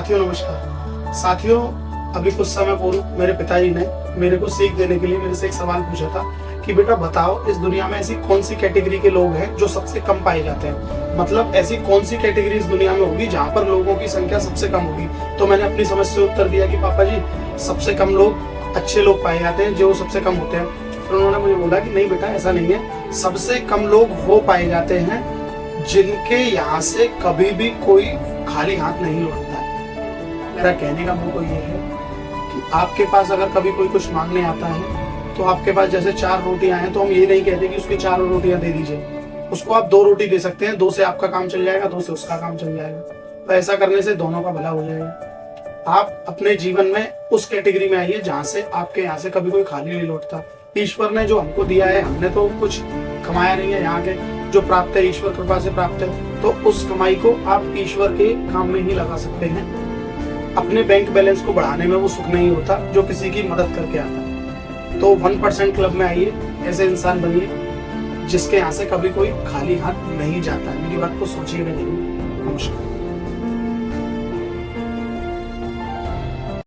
साथियों नमस्कार। साथियों, अभी कुछ समय पूर्व मेरे पिताजी ने मेरे को सीख देने के लिए मेरे से एक सवाल पूछा था कि बेटा बताओ, इस दुनिया में ऐसी कौन सी कैटेगरी के लोग हैं जो सबसे कम पाए जाते हैं। मतलब ऐसी कौन सी कैटेगरी इस दुनिया में होगी जहाँ पर लोगों की संख्या सबसे कम होगी। तो मैंने अपनी समझ से उत्तर दिया कि पापा जी, सबसे कम लोग अच्छे लोग पाए जाते हैं जो सबसे कम होते हैं। फिर उन्होंने मुझे बोला कि नहीं बेटा, ऐसा नहीं है। सबसे कम लोग वो पाए जाते हैं जिनके यहाँ से कभी भी कोई खाली हाथ नहीं लौटता है। मेरा कहने का मोटो ये है कि आपके पास अगर कभी कोई कुछ मांगने आता है तो आपके पास जैसे 4 रोटियां हैं, तो हम ये नहीं कहते कि उसकी 4 रोटियां दे दीजिए। उसको आप 2 रोटी दे सकते हैं, 2 से आपका काम चल जाएगा, 2 से उसका काम चल जाएगा। तो ऐसा करने से दोनों का भला हो जाएगा। आप अपने जीवन में उस कैटेगरी में आइए जहाँ से आपके यहाँ से कभी कोई खाली नहीं लौटता। ईश्वर ने जो हमको दिया है, हमने तो कुछ कमाया नहीं है, यहाँ के जो प्राप्त है ईश्वर कृपा से प्राप्त है। तो उस कमाई को आप ईश्वर के काम में ही लगा सकते हैं। अपने बैंक बैलेंस को बढ़ाने में वो सुख नहीं होता जो किसी की मदद करके आता है। तो 1% क्लब में आइए, ऐसे इंसान बनिए जिसके यहाँ से कभी कोई खाली हाथ नहीं जाता है। मेरी बात को सोचिएगा जरूर। नमस्कार।